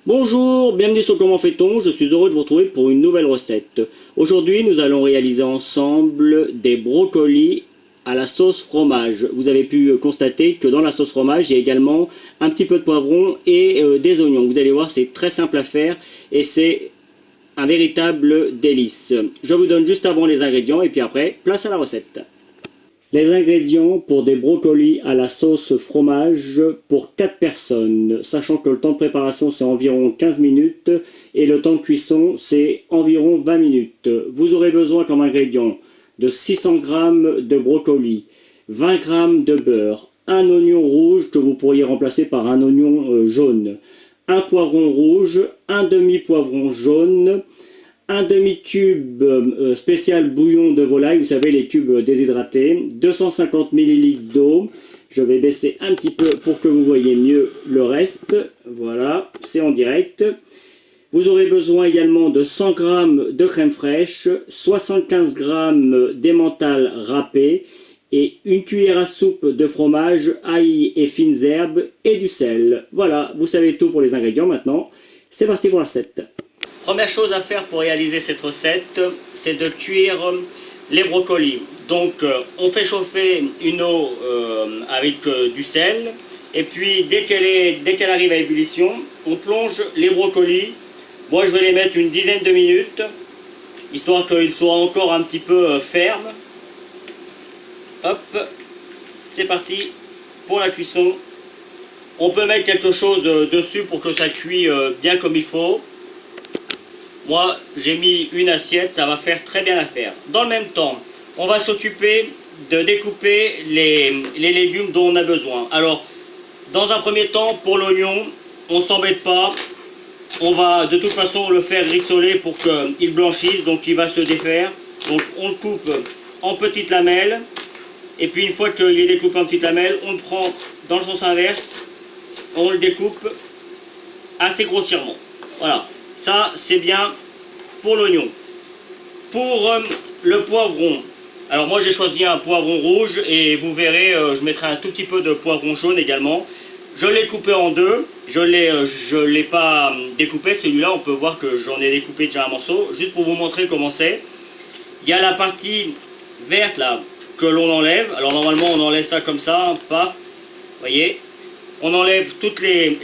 Bonjour, bienvenue sur Comment fait-on, je suis heureux de vous retrouver pour une nouvelle recette. Aujourd'hui, nous allons réaliser ensemble des brocolis à la sauce fromage. Vous avez pu constater que dans la sauce fromage, il y a également un petit peu de poivron et des oignons. Vous allez voir, c'est très simple à faire et c'est un véritable délice. Je vous donne juste avant les ingrédients et puis après, place à la recette. Les ingrédients pour des brocolis à la sauce fromage pour 4 personnes, sachant que le temps de préparation c'est environ 15 minutes et le temps de cuisson c'est environ 20 minutes. Vous aurez besoin comme ingrédients de 600 g de brocolis, 20 g de beurre, un oignon rouge que vous pourriez remplacer par un oignon jaune, un poivron rouge, un demi-poivron jaune, un demi-cube spécial bouillon de volaille, vous savez les cubes déshydratés, 250 ml d'eau, je vais baisser un petit peu pour que vous voyez mieux le reste, voilà, c'est en direct. Vous aurez besoin également de 100 g de crème fraîche, 75 g d'emmental râpé et une cuillère à soupe de fromage, ail et fines herbes et du sel. Voilà, vous savez tout pour les ingrédients maintenant, c'est parti pour la recette. Première chose à faire pour réaliser cette recette, c'est de cuire les brocolis. Donc on fait chauffer une eau avec du sel et puis dès qu'elle arrive à ébullition, on plonge les brocolis. Moi je vais les mettre une dizaine de minutes, histoire qu'ils soient encore un petit peu fermes. Hop, c'est parti pour la cuisson. On peut mettre quelque chose dessus pour que ça cuise bien comme il faut. Moi, j'ai mis une assiette, ça va faire très bien l'affaire. Dans le même temps, on va s'occuper de découper les légumes dont on a besoin. Alors, dans un premier temps, pour l'oignon, on ne s'embête pas. On va de toute façon le faire rissoler pour qu'il blanchisse, donc il va se défaire. Donc on le coupe en petites lamelles. Et puis une fois qu'il est découpé en petites lamelles, on le prend dans le sens inverse. On le découpe assez grossièrement. Voilà. Ça, c'est bien pour l'oignon. Pour le poivron, alors moi j'ai choisi un poivron rouge et vous verrez, je mettrai un tout petit peu de poivron jaune également. Je l'ai coupé en deux, je l'ai pas découpé, celui-là on peut voir que j'en ai découpé déjà un morceau, juste pour vous montrer comment c'est. Il y a la partie verte là que l'on enlève, alors normalement on enlève ça comme ça, paf, voyez. On enlève toutes les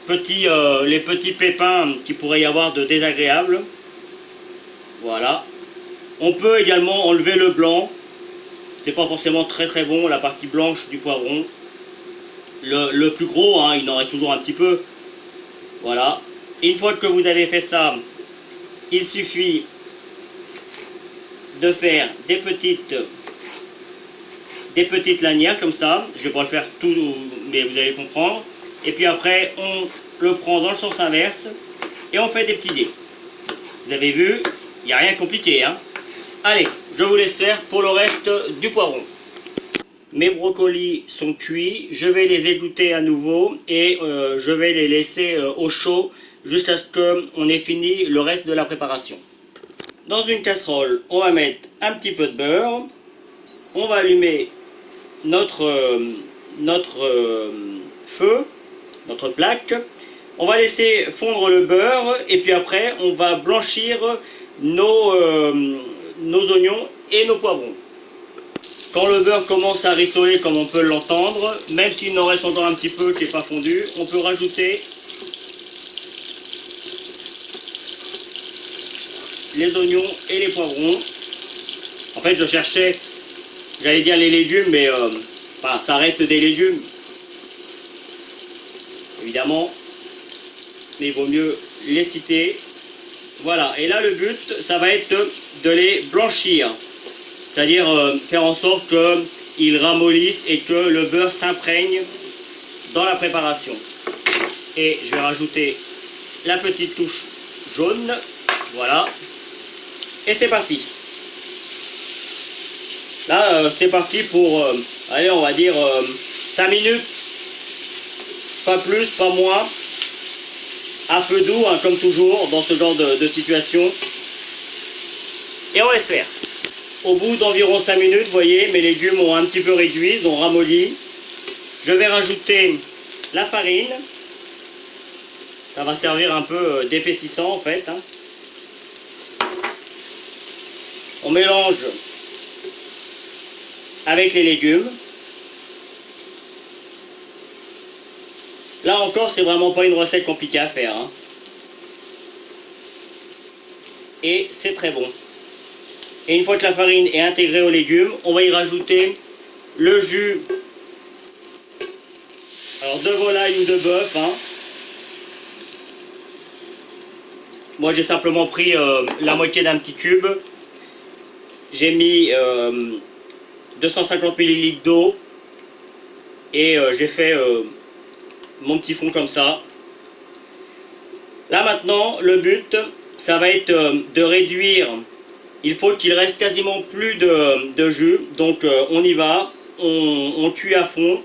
petits pépins qui pourraient y avoir de désagréables. Voilà. On peut également enlever le blanc. C'est pas forcément très très bon, la partie blanche du poivron. Le plus gros, hein, il en reste toujours un petit peu. Voilà. Et une fois que vous avez fait ça, il suffit de faire des petites lanières comme ça. Je vais pas le faire tout, mais vous allez comprendre. Et puis après, on le prend dans le sens inverse et on fait des petits dés. Vous avez vu, il n'y a rien de compliqué, hein. Allez, je vous laisse faire pour le reste du poivron. Mes brocolis sont cuits, je vais les égoutter à nouveau et je vais les laisser au chaud jusqu'à ce qu'on ait fini le reste de la préparation. Dans une casserole, on va mettre un petit peu de beurre, on va allumer notre feu, notre plaque. On va laisser fondre le beurre et puis après on va blanchir nos oignons et nos poivrons. Quand le beurre commence à rissoler comme on peut l'entendre, même s'il en reste encore un petit peu qui n'est pas fondu, on peut rajouter les oignons et les poivrons. En fait je cherchais, j'allais dire les légumes, mais enfin, ça reste des légumes évidemment, mais il vaut mieux les citer. Voilà, et là le but, ça va être de les blanchir, c'est-à-dire faire en sorte qu'ils ramollissent et que le beurre s'imprègne dans la préparation. Et je vais rajouter la petite touche jaune, voilà, et c'est parti. Là, c'est parti pour, allez, on va dire 5 minutes, pas plus, pas moins. À feu doux, hein, comme toujours, dans ce genre de situation. Et on laisse faire. Au bout d'environ 5 minutes, vous voyez, mes légumes ont un petit peu réduit, ils ont ramolli. Je vais rajouter la farine. Ça va servir un peu d'épaississant en fait. Hein. On mélange avec les légumes. Là encore, c'est vraiment pas une recette compliquée à faire. Hein. Et c'est très bon. Et une fois que la farine est intégrée aux légumes, on va y rajouter le jus. Alors de volaille ou de bœuf. Hein. Moi j'ai simplement pris la moitié d'un petit cube. J'ai mis 250 ml d'eau. Et j'ai fait mon petit fond comme ça. Là maintenant, le but, ça va être de réduire. Il faut qu'il reste quasiment plus de jus. Donc on y va, on cuit à fond.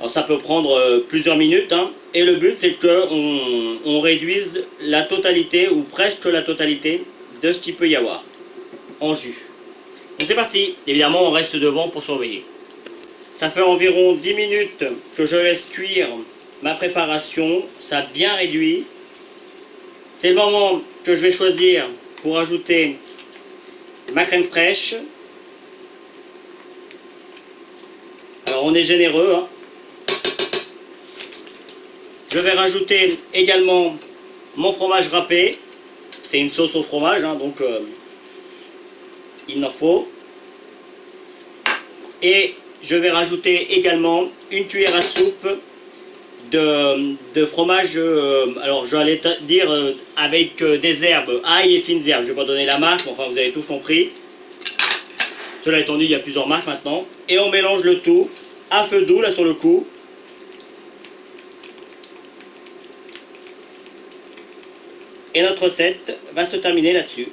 Alors ça peut prendre plusieurs minutes. Hein. Et le but, c'est qu'on réduise la totalité, ou presque la totalité, de ce qu'il peut y avoir en jus. Donc c'est parti. Évidemment, on reste devant pour surveiller. Ça fait environ 10 minutes que je laisse cuire ma préparation. Ça a bien réduit. C'est le moment que je vais choisir pour ajouter ma crème fraîche. Alors on est généreux. Hein. Je vais rajouter également mon fromage râpé. C'est une sauce au fromage, hein, donc il en faut. Et je vais rajouter également une cuillère à soupe de fromage, alors j'allais dire avec des herbes, ail et fines herbes. Je ne vais pas donner la marque, mais enfin vous avez tous compris. Cela étant dit, il y a plusieurs marques maintenant. Et on mélange le tout à feu doux là sur le coup. Et notre recette va se terminer là-dessus.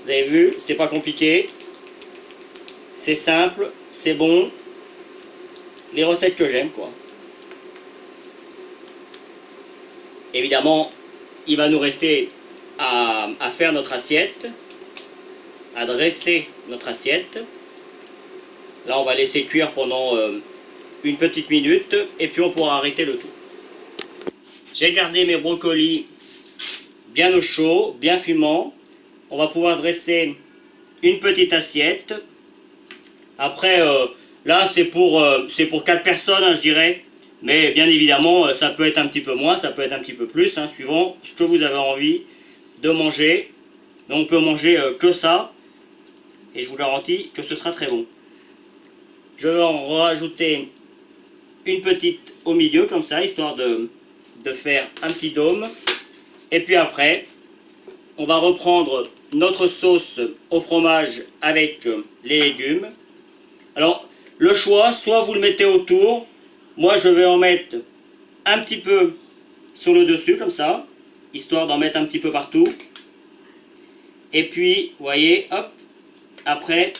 Vous avez vu, c'est pas compliqué. C'est simple, c'est bon. Les recettes que j'aime, quoi. Évidemment, il va nous rester à faire notre assiette, à dresser notre assiette. Là, on va laisser cuire pendant une petite minute et puis on pourra arrêter le tout. J'ai gardé mes brocolis bien au chaud, bien fumant. On va pouvoir dresser une petite assiette. Après, là, c'est pour 4 personnes, hein, je dirais. Mais bien évidemment, ça peut être un petit peu moins, ça peut être un petit peu plus, hein, suivant ce que vous avez envie de manger. Donc on peut manger que ça. Et je vous garantis que ce sera très bon. Je vais en rajouter une petite au milieu, comme ça, histoire de faire un petit dôme. Et puis après, on va reprendre notre sauce au fromage avec les légumes. Alors, le choix, soit vous le mettez autour. Moi, je vais en mettre un petit peu sur le dessus, comme ça, histoire d'en mettre un petit peu partout. Et puis, vous voyez, hop, après,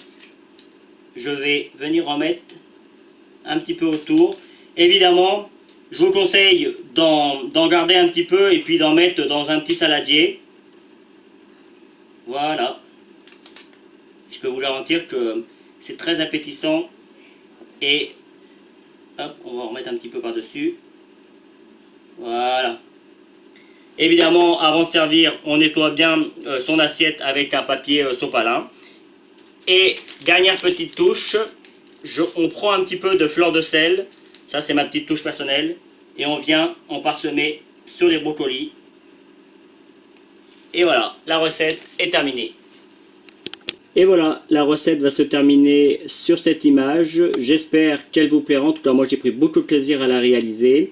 je vais venir en mettre un petit peu autour. Évidemment, je vous conseille d'en garder un petit peu et puis d'en mettre dans un petit saladier. Voilà. Je peux vous garantir que c'est très appétissant. Et hop, on va en remettre un petit peu par-dessus. Voilà. Évidemment, avant de servir, on nettoie bien son assiette avec un papier sopalin. Et dernière petite touche, on prend un petit peu de fleur de sel. Ça, c'est ma petite touche personnelle. Et on vient en parsemer sur les brocolis. Et voilà, la recette est terminée. Et voilà, la recette va se terminer sur cette image. J'espère qu'elle vous plaira. En tout cas, moi, j'ai pris beaucoup de plaisir à la réaliser.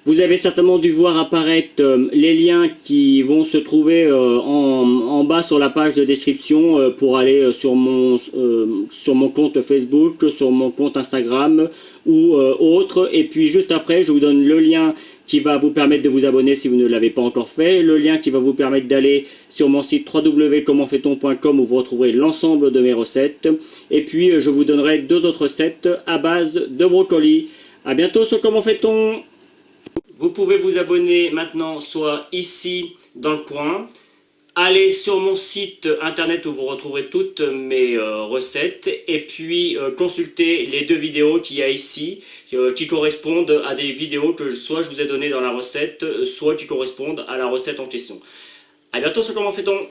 Vous avez certainement dû voir apparaître les liens qui vont se trouver en bas sur la page de description pour aller sur mon compte Facebook, sur mon compte Instagram ou autre. Et puis juste après, je vous donne le lien qui va vous permettre de vous abonner si vous ne l'avez pas encore fait, le lien qui va vous permettre d'aller sur mon site www.commentfaiton.com où vous retrouverez l'ensemble de mes recettes. Et puis je vous donnerai 2 autres recettes à base de brocolis. A bientôt sur Comment fait-on. – Vous pouvez vous abonner maintenant soit ici dans le coin, allez sur mon site internet où vous retrouverez toutes mes recettes et puis consultez les 2 vidéos qu'il y a ici qui correspondent à des vidéos que soit je vous ai données dans la recette, soit qui correspondent à la recette en question. A bientôt sur Comment fait-on.